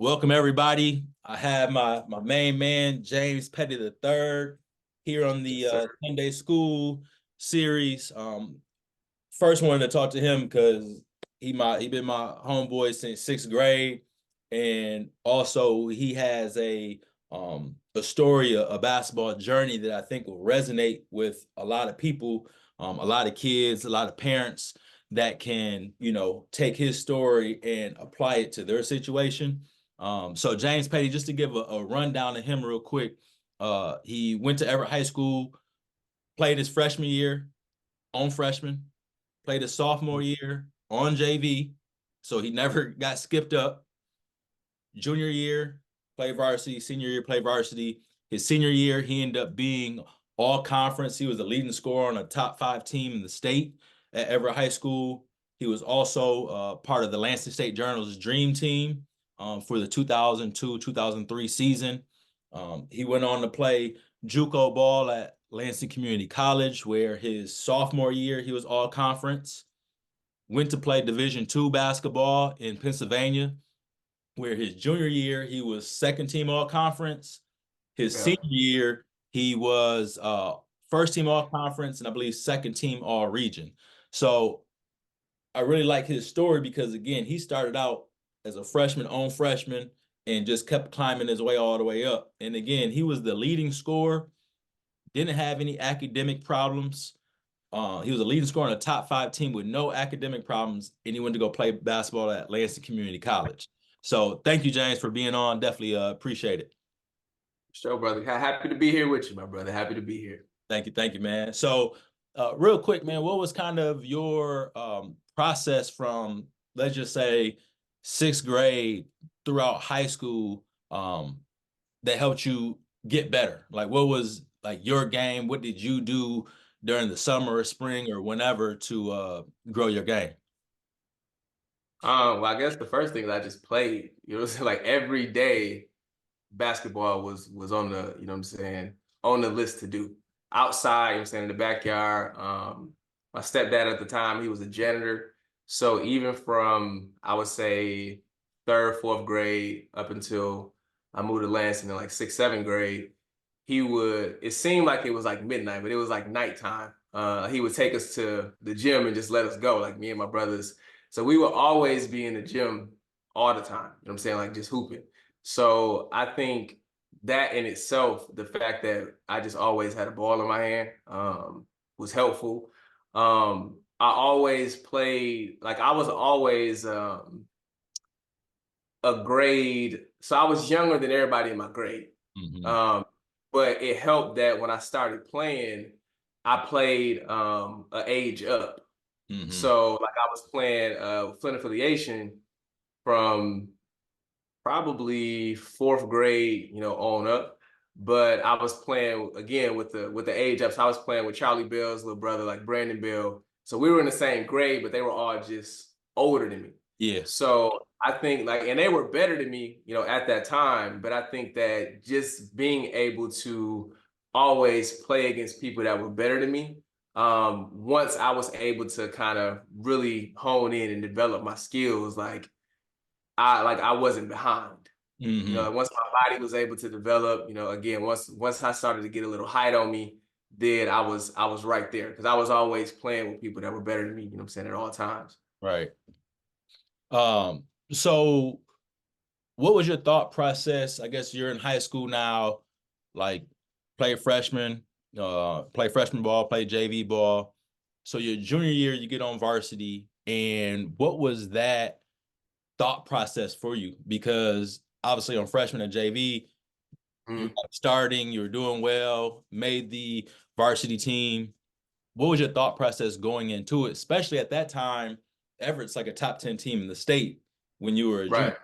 Welcome everybody. I have my main man James Petty III here on the Yes, sir. Sunday School series. First wanted to talk to him because he been my homeboy since sixth grade, and also he has a story, a basketball journey that I think will resonate with a lot of people, a lot of kids, a lot of parents that can take his story and apply it to their situation. So James Petty, just to give a rundown of him real quick, he went to Everett High School, played his freshman year on freshman, played his sophomore year on JV, so he never got skipped up. Junior year, played varsity. Senior year, played varsity. His senior year, he ended up being all conference. He was the leading scorer on a top 5 team in the state at Everett High School. He was also part of the Lansing State Journal's Dream Team for the 2002-2003 season. He went on to play JUCO ball at Lansing Community College, where his sophomore year he was all conference. Went to play Division II basketball in Pennsylvania, where his junior year he was second team all conference. His Yeah. senior year he was first team all conference and I believe second team all region. So I really like his story because again, he started out as a freshman on freshman and just kept climbing his way all the way up. And again, he was the leading scorer, didn't have any academic problems. He was a leading scorer on a top 5 team with no academic problems, and he went to go play basketball at Lansing Community College. So thank you, James, for being on. Definitely appreciate it. Sure, brother. Happy to be here with you, my brother. Happy to be here. Thank you, man. So real quick, man, what was kind of your process from, let's just say, sixth grade throughout high school that helped you get better? Like, what was like your game? What did you do during the summer or spring or whenever to grow your game? Well, I guess the first thing is I just played. Like every day basketball was on the, you know what I'm saying, on the list to do. Outside, you know what I'm saying, in the backyard. My stepdad at the time, he was a janitor. So even from, I would say, third, fourth grade up until I moved to Lansing in like sixth, seventh grade, it seemed like it was like midnight, but it was like nighttime. He would take us to the gym and just let us go, like me and my brothers. So we would always be in the gym all the time. You know what I'm saying? Like just hooping. So I think that in itself, the fact that I just always had a ball in my hand, was helpful. I always played, like I was always a grade. So I was younger than everybody in my grade. Mm-hmm. Um, but it helped that when I started playing, I played an age up. Mm-hmm. So like I was playing Flint affiliation from probably fourth grade, on up. But I was playing again with the age up. So I was playing with Charlie Bell's little brother, like Brandon Bell. So we were in the same grade, but they were all just older than me. Yeah. So I think like, and they were better than me, at that time. But I think that just being able to always play against people that were better than me, once I was able to kind of really hone in and develop my skills, I wasn't behind. Mm-hmm. Once my body was able to develop, again, once I started to get a little height on me, then I was right there because I was always playing with people that were better than me, what I'm saying, at all times. Right. So what was your thought process? I guess you're in high school now, like play freshman ball, play JV ball. So your junior year, you get on varsity. And what was that thought process for you? Because obviously on freshman and JV, you Mm. were starting, you were doing well, made the varsity team. What was your thought process going into it, especially at that time? Everett's like a top 10 team in the state when you were a junior.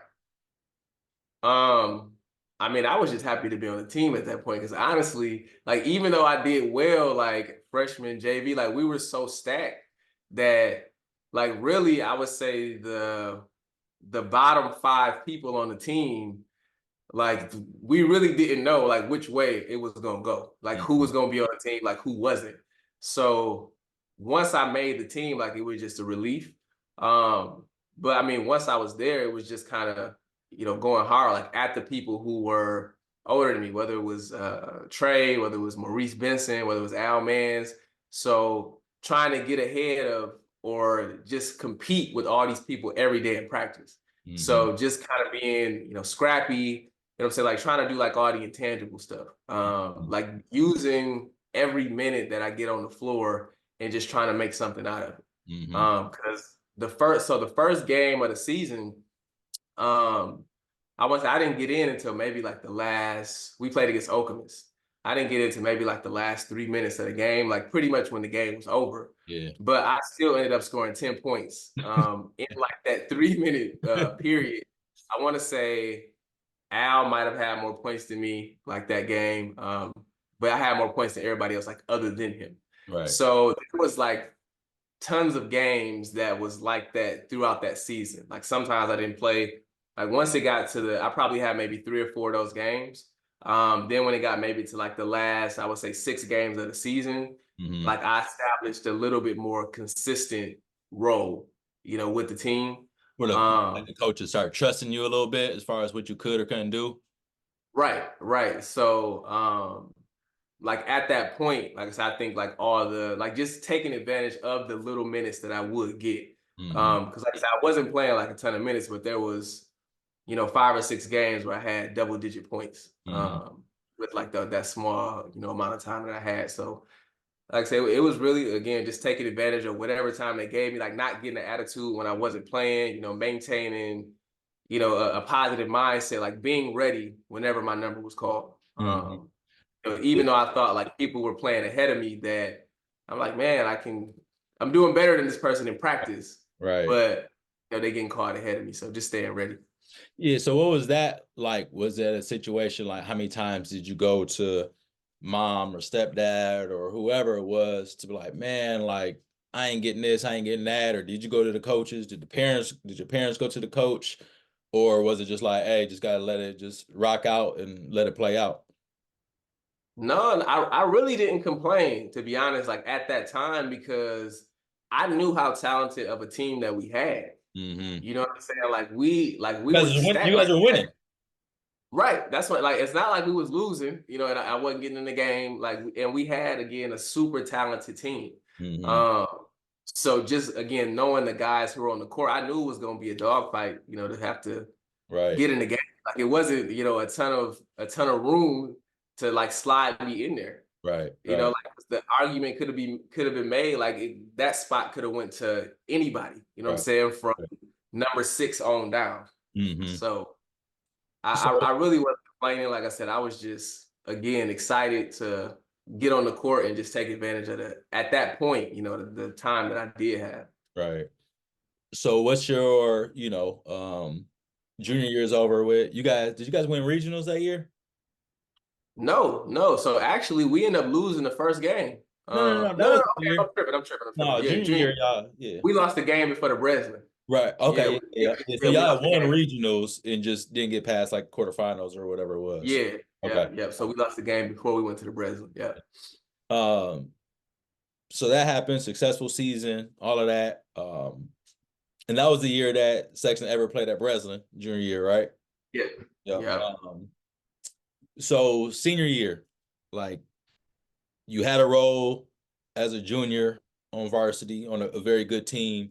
Right. Um, I mean, I was just happy to be on the team at that point because honestly, like even though I did well, like freshman JV, like we were so stacked that like really I would say the bottom five people on the team, like we really didn't know like which way it was gonna go, like who Mhm. was gonna be on the team, like who wasn't. So once I made the team, like it was just a relief. Um, but I mean, once I was there, it was just kind of going hard like at the people who were older than me, whether it was Trey, whether it was Maurice Benson, whether it was Al Mans. So trying to get ahead of or just compete with all these people every day in practice. Mm-hmm. So just kind of being, scrappy, I'm saying, like trying to do like all the intangible stuff. Like using every minute that I get on the floor and just trying to make something out of it. Mm-hmm. Because the first game of the season, I didn't get in until maybe like we played against Okemos. I didn't get into maybe like the last 3 minutes of the game, like pretty much when the game was over. Yeah. But I still ended up scoring 10 points in like that 3 minute period. I want to say Al might have had more points than me like that game. But I had more points than everybody else, like other than him. Right. So it was like tons of games that was like that throughout that season. Like sometimes I didn't play. Like once it got to I probably had maybe 3 or 4 of those games. Then when it got maybe to like the last, I would say 6 games of the season, Mm-hmm. like I established a little bit more consistent role, with the team. Where Um, the coaches start trusting you a little bit as far as what you could or couldn't do. right. So, like at that point, like I said, I think like all the like just taking advantage of the little minutes that I would get. Mm-hmm. Because like I said, I wasn't playing like a ton of minutes, but there was 5 or 6 games where I had double-digit points. Mm-hmm. With like that small amount of time that I had. So like I said, it was really again just taking advantage of whatever time they gave me, like not getting an attitude when I wasn't playing, maintaining a positive mindset, like being ready whenever my number was called. Mm-hmm. Yeah. Even though I thought like people were playing ahead of me, that I'm like, man, I'm doing better than this person in practice, Right. but they getting caught ahead of me. So just staying ready. Yeah. So what was that like? Was that a situation like how many times did you go to mom or stepdad or whoever it was to be like, man, like I ain't getting this, I ain't getting that? Or did you go to the coaches? Did your parents go to the coach? Or was it just like, hey, just gotta let it just rock out and let it play out? No, I really didn't complain, to be honest, like at that time, because I knew how talented of a team that we had. Mm-hmm. You know what I'm saying? Like we You were guys are stacked. you guys Like are winning. right. That's what, like, it's not like we was losing, and I wasn't getting in the game. Like, and we had again a super talented team. Mm-hmm. Um, so just again knowing the guys who were on the court, I knew it was going to be a dogfight. To have to Right. get in the game. Like it wasn't, a ton of room to like slide me in there. Right. Right. Like the argument could have been made. Like that spot could have went to anybody. You know what I'm Right. saying, from number 6 on down. Mm-hmm. So So I really wasn't complaining. Like I said, I was just again excited to get on the court and just take advantage of at that point, the time that I did have. right. So what's your, junior year's over with? Did you guys win regionals that year? No, no. So actually, we ended up losing the first game. No. That No. was Okay, the year. I'm tripping. No, Yeah, junior junior. year, y'all. Yeah. We lost the game before the Breslin. Right. Yeah, Okay. we, Yeah. Yeah. So yeah, we y'all lost the won game. regionals and just didn't get past like quarterfinals or whatever it was. Yeah, Okay. yeah. So we lost the game before we went to the Breslin. Yeah. Um, so that happened, successful season, all of that. And that was the year that Sexton ever played at Breslin, junior year, right? Yeah. Yep. Yeah. So senior year, like you had a role as a junior on varsity on a very good team.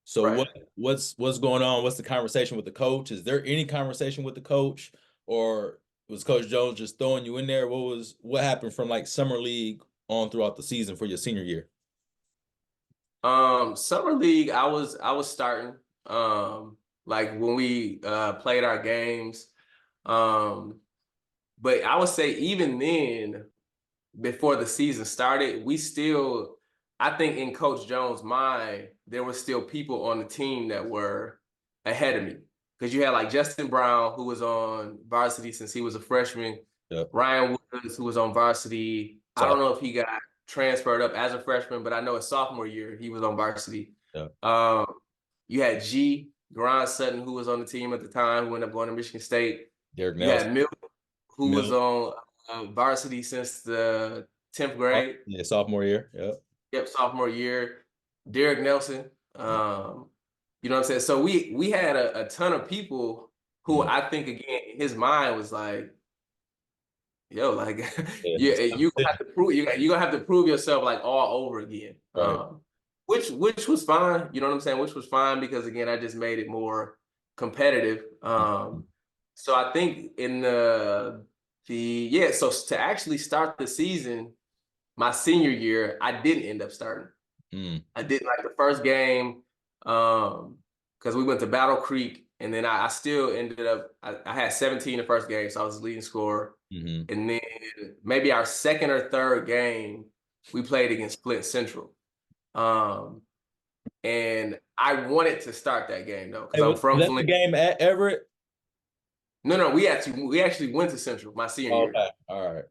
So Right. what's going on? What's the conversation with the coach? Is there any conversation with the coach, or was Coach Jones just throwing you in there? What happened from like summer league on throughout the season for your senior year? Summer league, I was starting. Like when we played our games. But I would say even then, before the season started, I think in Coach Jones' mind, there were still people on the team that were ahead of me. Because you had like Justin Brown, who was on varsity since he was a freshman, Yep. Ryan Woods, who was on varsity. I So don't know if he got transferred up as a freshman, but I know his sophomore year, he was on varsity. yeah. Um, you had Grant Sutton, who was on the team at the time, who ended up going to Michigan State. Derek You Nelson. had Milk, who was Mill. on varsity since the 10th grade. Yeah, sophomore year. Yep. Yep, sophomore year. Derek Nelson. You know what I'm saying? So we had a ton of people who I think again in his mind was like, yo, like Yeah. you have to prove you gonna have to prove yourself like all over again. Right. Which was fine, you know what I'm saying? Which was fine because again, I just made it more competitive. So I think in so to actually start the season, my senior year, I didn't end up starting. Mm. I didn't like the first game, because we went to Battle Creek, and then I still ended up I had 17 the first game, so I was the leading scorer. Mm-hmm. And then maybe our second or third game, we played against Flint Central. And I wanted to start that game though, because Hey, I'm was from that the Flint. game at Everett? No, we actually went to Central my senior year. Okay. All right.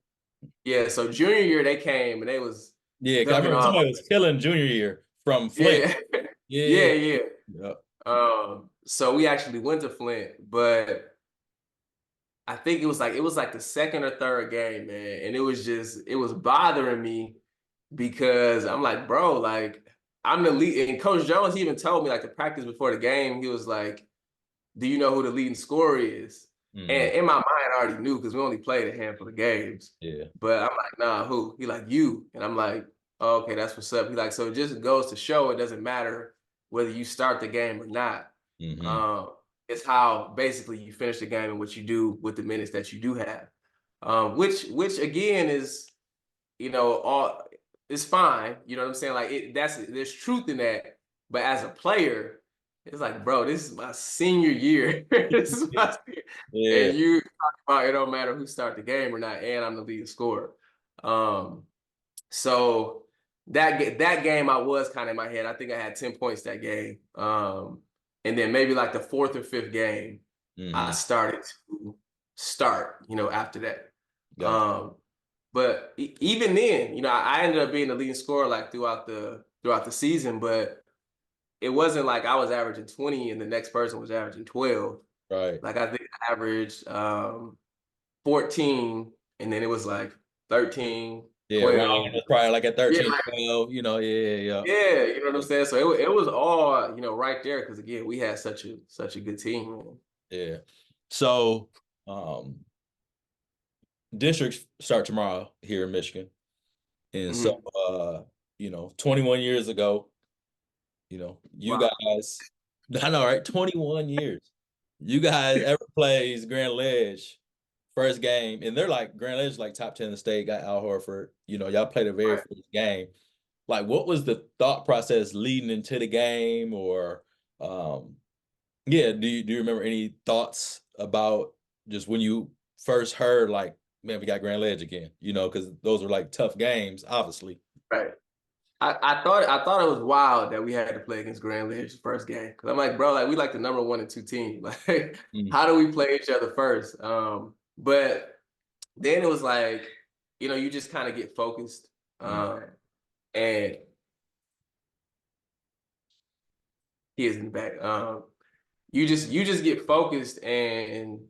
Yeah, so junior year they came and they was Yeah, 'cause I dunking remember all. somebody was killing junior year from Flint. Yeah, Yeah. yeah, yeah. Yeah. So we actually went to Flint, but I think it was like the second or third game, man, and it was bothering me because I'm like, bro, like I'm the lead. And Coach Jones, he even told me like the practice before the game, he was like, "Do you know who the leading scorer is?" Mm-hmm. And in my mind, I already knew because we only played a handful of games. Yeah. But I'm like, nah, who? He like you, and I'm like, oh, okay, that's what's up. He like, so it just goes to show it doesn't matter whether you start the game or not. Mm-hmm. Um, it's how basically you finish the game and what you do with the minutes that you do have. Which again is, all it's fine. You know what I'm saying? Like there's truth in that. But as a player, it's like, bro, this is my senior year. This is my senior. Yeah. And you talk about it don't matter who start the game or not, and I'm the leading scorer. Um, so that game I was kind of in my head. I think I had 10 points that game. And then maybe like the fourth or fifth game, I Mm-hmm. started to start, after that. Gotcha. But even then, I ended up being the leading scorer like throughout the season, but it wasn't like I was averaging 20 and the next person was averaging 12. Right. Like I think I averaged 14, and then it was like 13, Yeah. Ryan 12. was probably like at Yeah, 13, like, 12. Yeah. yeah, you know what I'm saying? So it was all, right there because again, we had such a good team, man. Yeah. So, um, districts start tomorrow here in Michigan. And so, Mhm. 21 years ago, you Wow. guys, I know, right? 21 years. You guys ever plays Grand Ledge first game, and they're like Grand Ledge, like top 10 in the state, got Al Horford. Y'all played the very Right. first game. Like, what was the thought process leading into the game? Or yeah, do you remember any thoughts about just when you first heard like, man, we got Grand Ledge again, because those are like tough games, obviously. Right. I thought it was wild that we had to play against Grand Ledge the first game. Cause I'm like, bro, like we like the number 1 and 2 team. Like, Mm. how do we play each other first? But then it was like, you just kind of get focused. Mm. And he is in the back. You just get focused and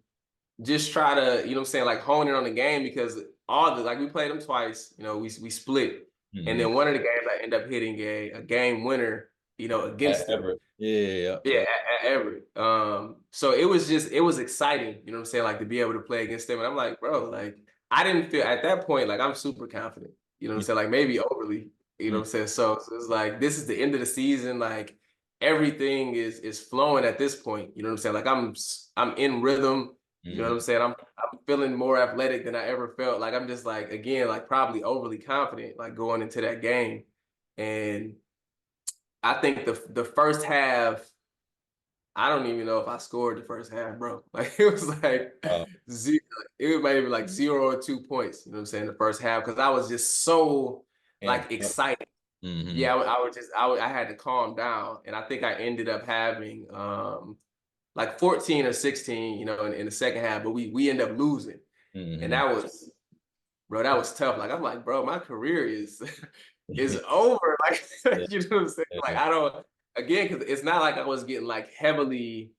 just try to, what I'm saying, like hone in on the game because like we played them twice, we split. And Mm-hmm. then one of the games I end up hitting a game winner, against them. Ever. Yeah. Yeah, at Everett. So it was exciting, you know what I'm saying, like to be able to play against them. And I'm like, bro, like I didn't feel at that point like I'm super confident, you know what I'm saying, like maybe overly, you know Mm-hmm. what I'm saying. So it's like this is the end of the season, like everything is flowing at this point, you know what I'm saying. Like I'm in rhythm, you know what I'm saying. I'm feeling more athletic than I ever felt. Like I'm just like again, like probably overly confident, like going into that game. And I think the first half. I don't even know if I scored the first half, bro. Like it was like Uh, zero, it was maybe like 0 or 2 points, you know what I'm saying, the first half, because I was just so and like excited. mm-hmm. Yeah, I had to calm down. And I think I ended up having like 14 or 16, in the second half, but we end up losing. And Mm-hmm. that was tough. Like I'm like, bro, my career is is over. Like, Yeah. you know what I'm saying? Like Yeah. I don't again, because it's not like I was getting like heavily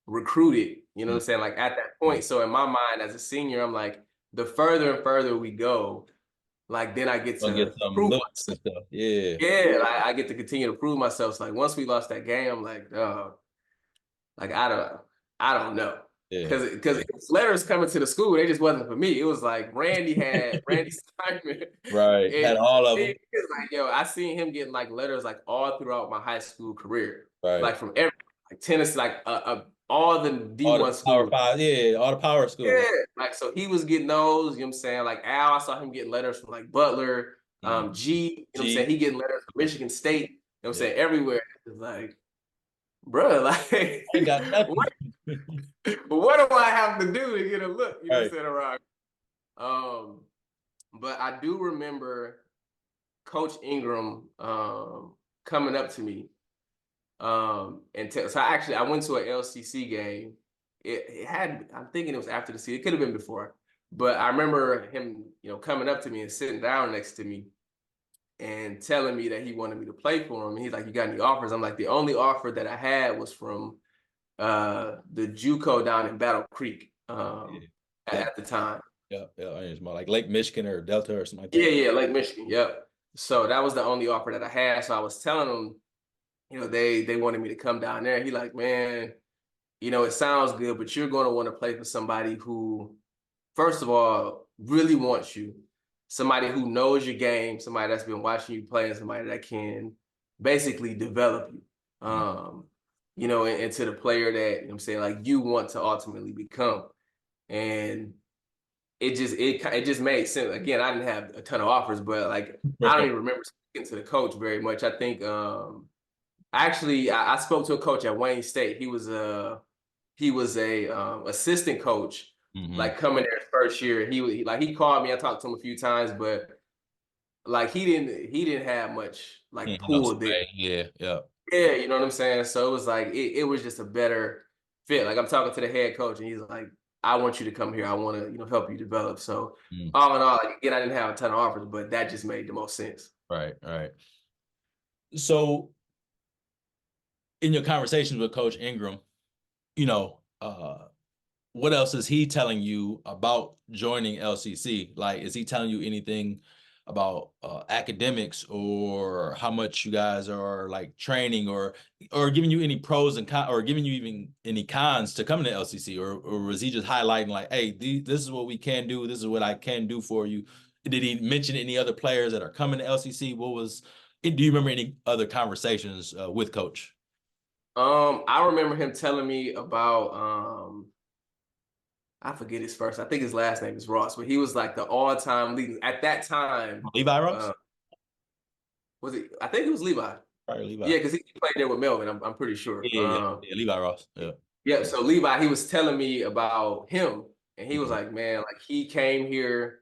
recruited, you know what I'm saying? Like at that Mm-hmm. point. So in my mind as a senior, I'm like, the further and further we go, like then I get Gonna get to some prove looks and myself. stuff. Yeah. Yeah, like, I get to continue to prove myself. So like once we lost that game, I'm like, like I don't know. Yeah. Because letters coming to the school, they just wasn't for me. It was like Randy Simon, Right. and Had all of them. it's like, yo, I seen him getting like letters like all throughout my high school career, Right. like from every like Tennessee, like all the All the D1 power schools. five. Yeah. All the power schools. Yeah, like so he was getting those, you know what I'm saying? Like Al, I saw him getting letters from like Butler, Mm. G, you know what I'm saying? G. He getting letters from Michigan State, you know what I'm Yeah. saying? Everywhere. It's like, bro, like I ain't got nothing. what do I have to do to get a look? You know what I'm Right. saying? Around. But I do remember Coach Ingram coming up to me. So I went to an LCC game. It had, I'm thinking it was after the season. It could have been before, but I remember him, coming up to me and sitting down next to me and telling me that he wanted me to play for him. And he's like, "You got any offers?" I'm like, "The only offer that I had was from the JUCO down in Battle Creek Yeah. at the time." Yeah. Yeah. It's more like Lake Michigan or Delta or something like Yeah, that. yeah, Lake Michigan. Yep. So that was the only offer that I had. So I was telling them, they wanted me to come down there. He like, "Man, it sounds good, but you're going to want to play for somebody who, first of all, really wants you, somebody who knows your game, somebody that's been watching you play, and somebody that can basically develop you, Mm. into the player that, I'm saying, like you want to ultimately become." And it just made sense. Again, I didn't have a ton of offers, but like I don't Right. even remember speaking to the coach very much. I think actually I spoke to a coach at Wayne State. He was a assistant coach, Mm-hmm. like coming there his first year. He called me. I talked to him a few times, but like he didn't have much like No pull there. sway. Yeah. Yeah. Yeah, you know what I'm saying? So it was like it was just a better fit. Like I'm talking to the head coach and he's like, "I want you to come here. I want to, help you develop." So Mm. all in all, like, again, I didn't have a ton of offers, but that just made the most sense. Right. Right. So in your conversations with Coach Ingram, you know, what else is he telling you about joining LCC? Like, is he telling you anything about academics or how much you guys are like training or giving you any pros and cons or giving you even any cons to coming to LCC or was he just highlighting like, hey, this is what we can do. This is what I can do for you. Did he mention any other players that are coming to LCC? Do you remember any other conversations with Coach? I remember him telling me about I forget his first. I think his last name is Ross, but he was like the all-time leading at that time. Levi Uh, Ross? was it? I think it was Levi. Probably Levi. Yeah, because he played there with Melvin. I'm pretty sure. Yeah, yeah, yeah. Levi Ross. Yeah. Yeah. So Levi, he was telling me about him, and he was Mhm. like, "Man, like he came here,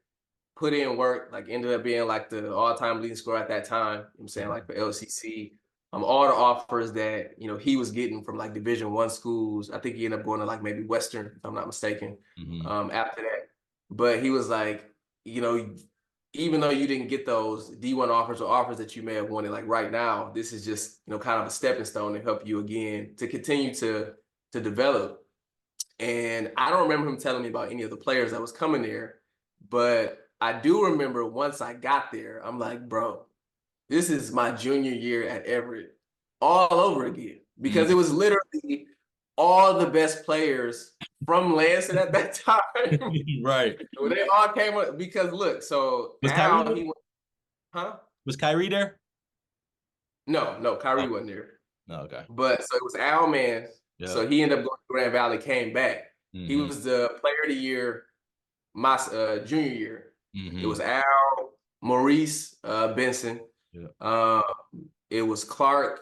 put in work, like ended up being like the all-time leading scorer at that time. You know what I'm saying, like for LCC, all the offers that he was getting from like Division I schools. I think he ended up going to like maybe Western, if I'm not mistaken. Mhm. After that, but he was like, even though you didn't get those D1 offers or offers that you may have wanted, like right now, this is just kind of a stepping stone to help you again to continue to develop. And I don't remember him telling me about any of the players that was coming there, but I do remember once I got there, I'm like, bro, this is my junior year at Everett all over again because it Mhm. was literally all the best players from Lansing at that time. Right. When they all came up because look, so Was Kyrie Al, there? he went, huh? Was Kyrie there? No, Oh, Kyrie wasn't there. no, okay. But so it was Al Man. Yeah. So he ended up going to Grand Valley, came back. He Mm-hmm. was the player of the year my junior year. It Mm-hmm. was Al, Maurice Benson. Yeah. Uh, it was Clark.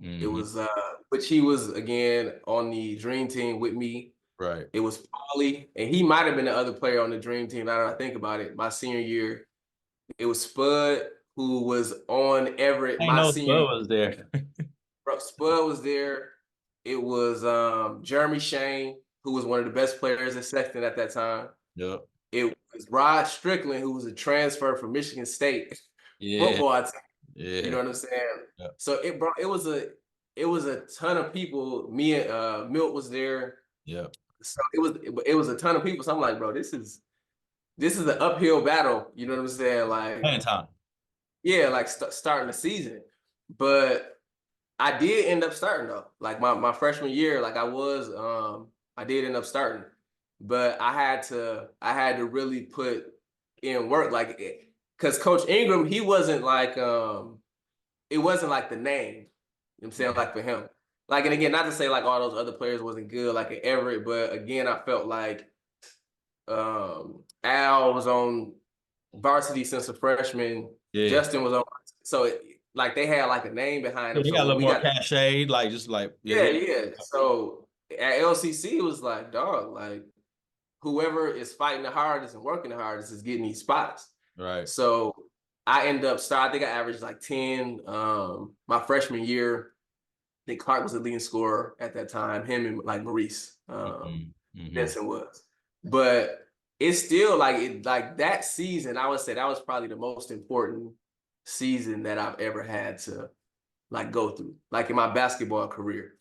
It Mm-hmm. was which he was again on the dream team with me. Right. It was Paulie, and he might have been the other player on the dream team. Now that I think about it, my senior year, it was Spud who was on Everett I ain't my know senior year. Spud was there. Spud was there. It was Jeremy Shane, who was one of the best players in Sexton at that time. Yep. It was Rod Strickland, who was a transfer from Michigan State Yeah. football team. You Yeah. know what I'm saying? Yep. So it was a ton of people. Me and Milt was there. Yep. So it was a ton of people. So I'm like, bro, this is an uphill battle. You know what I'm saying? Like, Playing time. yeah, like starting the season. But I did end up starting though. Like my freshman year, like I did end up starting, but I had to really put in work, like, because Coach Ingram, he wasn't like it wasn't like the name. You know what I'm saying? Like for him. Like, and again, not to say like all those other players wasn't good, like at Everett, but again, I felt like Al was on varsity since a freshman. Yeah. Justin was on, so like they had like a name behind Yeah, them. he So got a when little we more got, cachet, like just like yeah, yeah. So at LCC, it was like, dog, like whoever is fighting the hardest and working the hardest is getting these spots. Right. So I end up starting. I think I averaged like 10 my freshman year. I think Clark was the leading scorer at that time. Him and like Maurice Benson was. But it's still like that season, I would say that was probably the most important season that I've ever had to like go through, like in my basketball career.